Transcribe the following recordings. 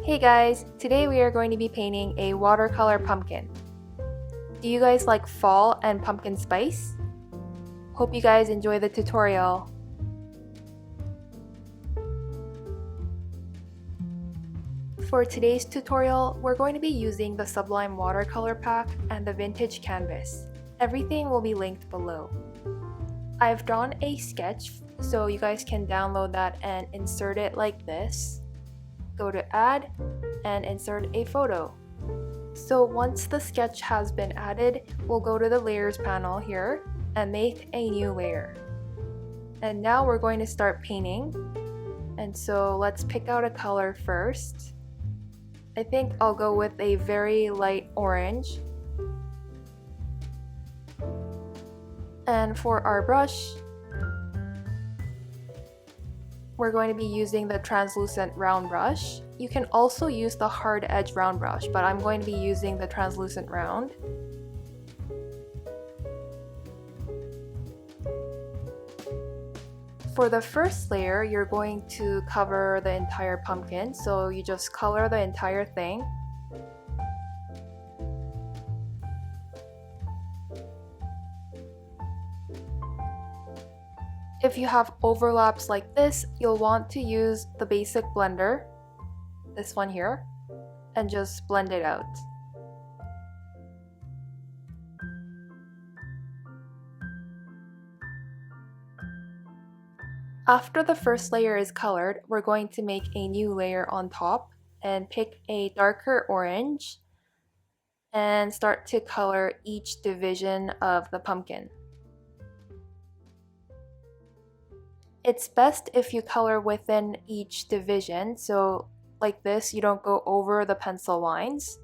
Hey guys, today we are going to be painting a watercolor pumpkin. Do you guys like fall and pumpkin spice? Hope you guys enjoy the tutorial. For today's tutorial, we're going to be using the Sublime Watercolor pack and the vintage canvas. Everything will be linked below. I've drawn a sketch so you guys can download that and insert it like this. Go to add and insert a photo. So once the sketch has been added, we'll go to the layers panel here and make a new layer. And now we're going to start painting. And so let's pick out a color first. I think I'll go with a very light orange. And for our brush, we're going to be using the translucent round brush. You can also use the hard edge round brush, but I'm going to be using the translucent round. For the first layer, you're going to cover the entire pumpkin, so you just color the entire thing. If you have overlaps like this, you'll want to use the basic blender, this one here, and just blend it out. After the first layer is colored, we're going to make a new layer on top and pick a darker orange and start to color each division of the pumpkin. It's best if you color within each division, so like this, you don't go over the pencil lines.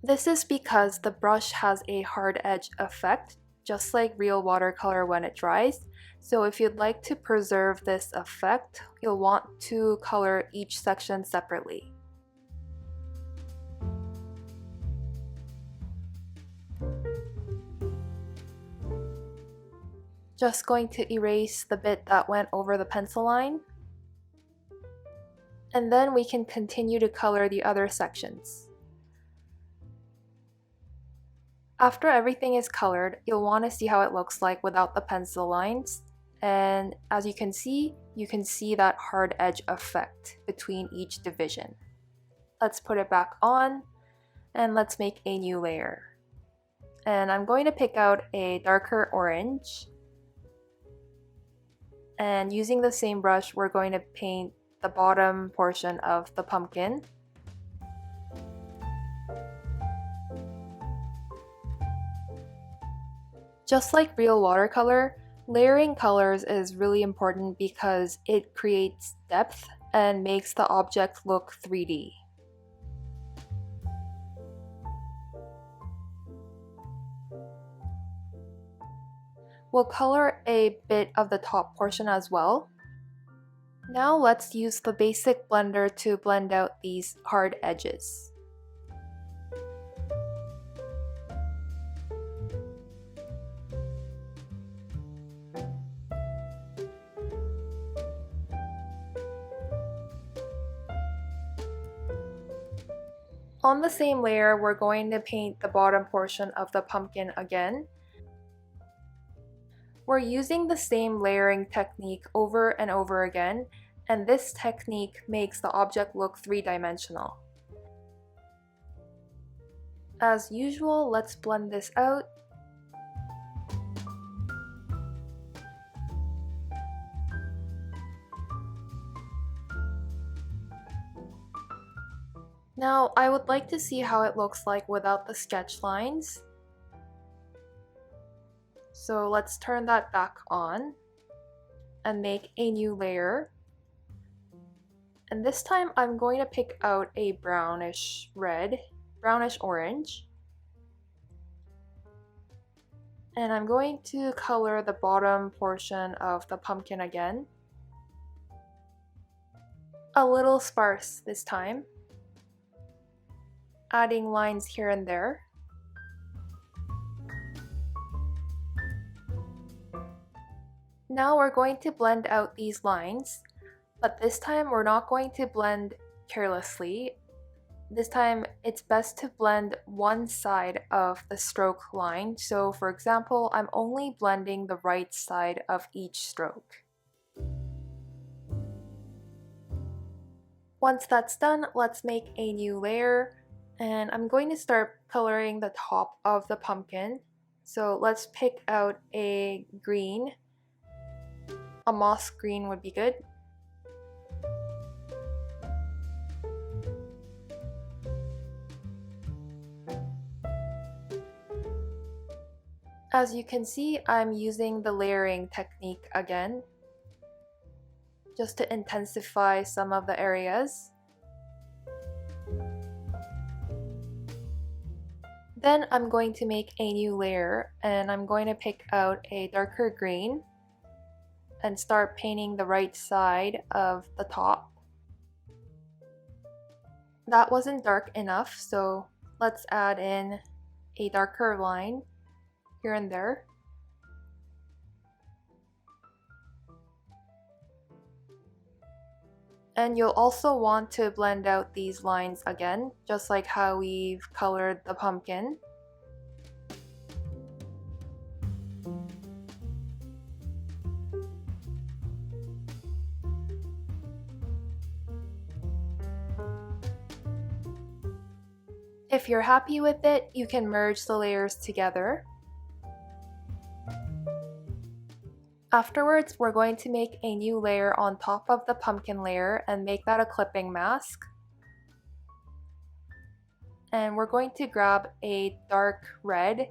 This is because the brush has a hard edge effect, just like real watercolor when it dries. So if you'd like to preserve this effect, you'll want to color each section separately. Just going to erase the bit that went over the pencil line. And then we can continue to color the other sections. After everything is colored, you'll want to see how it looks like without the pencil lines. And as you can see that hard edge effect between each division. Let's put it back on and let's make a new layer. And I'm going to pick out a darker orange. And using the same brush, we're going to paint the bottom portion of the pumpkin. Just like real watercolor, layering colors is really important because it creates depth and makes the object look 3D. We'll color a bit of the top portion as well. Now let's use the basic blender to blend out these hard edges. On the same layer, we're going to paint the bottom portion of the pumpkin again. We're using the same layering technique over and over again, and this technique makes the object look three-dimensional. As usual, let's blend this out. Now, I would like to see how it looks like without the sketch lines. So let's turn that back on and make a new layer. And this time I'm going to pick out a brownish red, brownish orange. And I'm going to color the bottom portion of the pumpkin again. A little sparse this time, adding lines here and there. Now we're going to blend out these lines. But this time we're not going to blend carelessly. This time it's best to blend one side of the stroke line. So for example, I'm only blending the right side of each stroke. Once that's done, let's make a new layer, and I'm going to start coloring the top of the pumpkin. So let's pick out a green. A moss green would be good. As you can see, I'm using the layering technique again, just to intensify some of the areas. Then I'm going to make a new layer, and I'm going to pick out a darker green and start painting the right side of the top. That wasn't dark enough, so let's add in a darker line here and there. And you'll also want to blend out these lines again, just like how we've colored the pumpkin. If you're happy with it, you can merge the layers together. Afterwards, we're going to make a new layer on top of the pumpkin layer and make that a clipping mask. And we're going to grab a dark red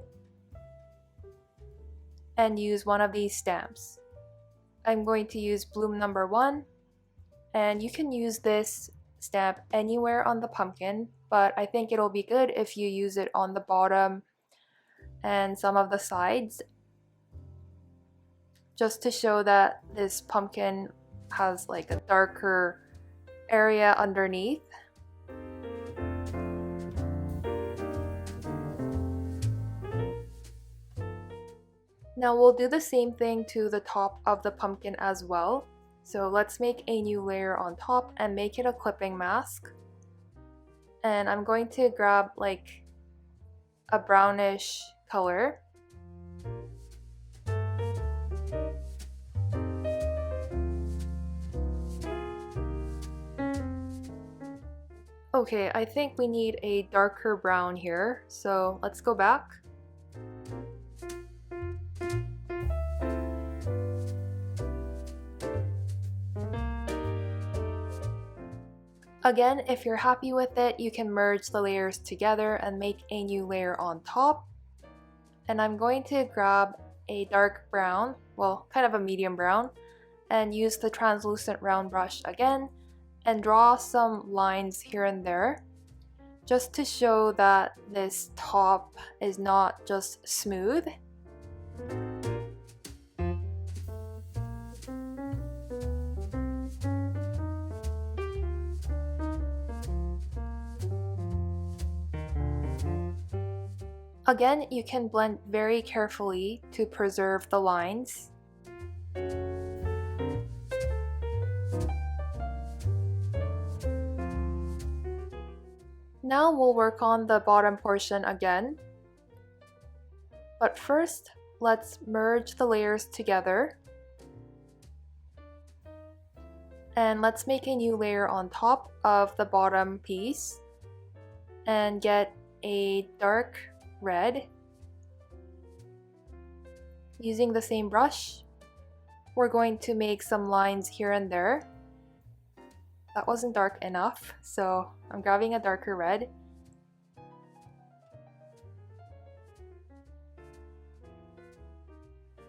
and use one of these stamps. I'm going to use bloom number 1, and you can use this stamp anywhere on the pumpkin, but I think it'll be good if you use it on the bottom and some of the sides, just to show that this pumpkin has like a darker area underneath. Now we'll do the same thing to the top of the pumpkin as well. So let's make a new layer on top and make it a clipping mask. And I'm going to grab like a brownish color. Okay, I think we need a darker brown here, so let's go back. Again, if you're happy with it, you can merge the layers together and make a new layer on top. And I'm going to grab a dark brown, well, kind of a medium brown, and use the translucent round brush again and draw some lines here and there, just to show that this top is not just smooth. Again, you can blend very carefully to preserve the lines. Now we'll work on the bottom portion again. But first, let's merge the layers together. And let's make a new layer on top of the bottom piece and get a dark red. Using the same brush, we're going to make some lines here and there. That wasn't dark enough, so I'm grabbing a darker red.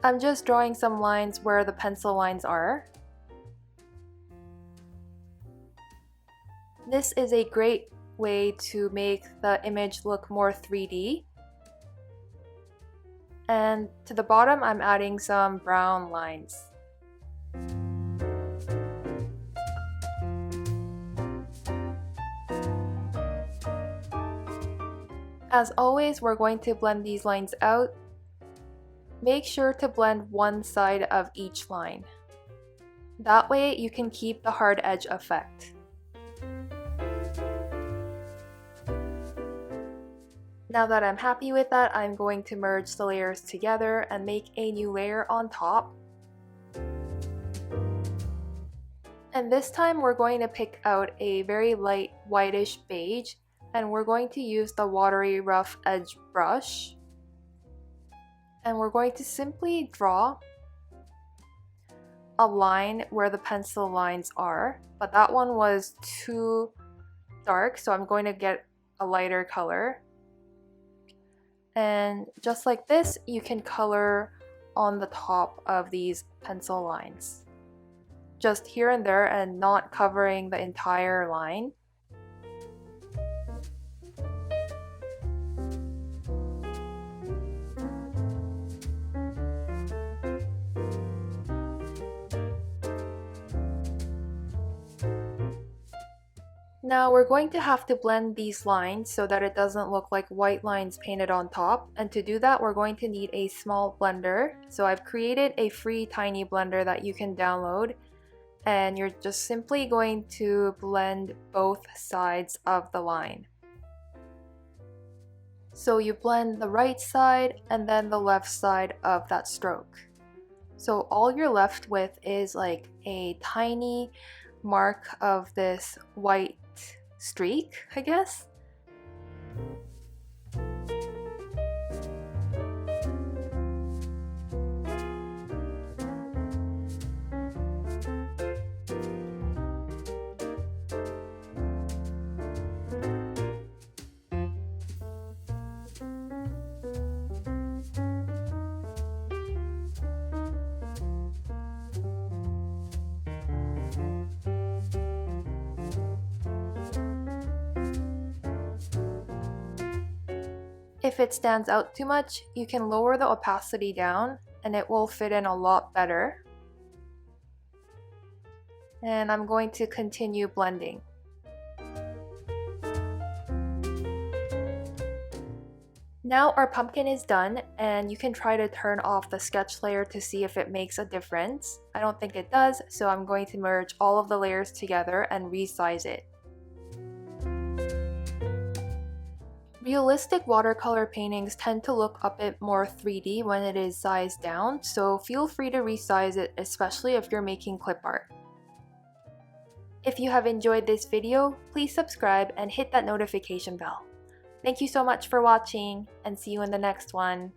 I'm just drawing some lines where the pencil lines are. This is a great way to make the image look more 3D. And to the bottom, I'm adding some brown lines. As always, we're going to blend these lines out. Make sure to blend one side of each line. That way you can keep the hard edge effect. Now that I'm happy with that, I'm going to merge the layers together and make a new layer on top. And this time we're going to pick out a very light whitish beige, and we're going to use the watery rough edge brush. And we're going to simply draw a line where the pencil lines are, but that one was too dark, so I'm going to get a lighter color. And just like this, you can color on the top of these pencil lines, just here and there and not covering the entire line. Now we're going to have to blend these lines so that it doesn't look like white lines painted on top, and to do that we're going to need a small blender. So I've created a free tiny blender that you can download, and you're just simply going to blend both sides of the line. So you blend the right side and then the left side of that stroke. So all you're left with is like a tiny mark of this white streak, I guess. If it stands out too much, you can lower the opacity down and it will fit in a lot better. And I'm going to continue blending. Now our pumpkin is done, and you can try to turn off the sketch layer to see if it makes a difference. I don't think it does, so I'm going to merge all of the layers together and resize it. Realistic watercolor paintings tend to look a bit more 3D when it is sized down, so feel free to resize it, especially if you're making clip art. If you have enjoyed this video, please subscribe and hit that notification bell. Thank you so much for watching, and see you in the next one.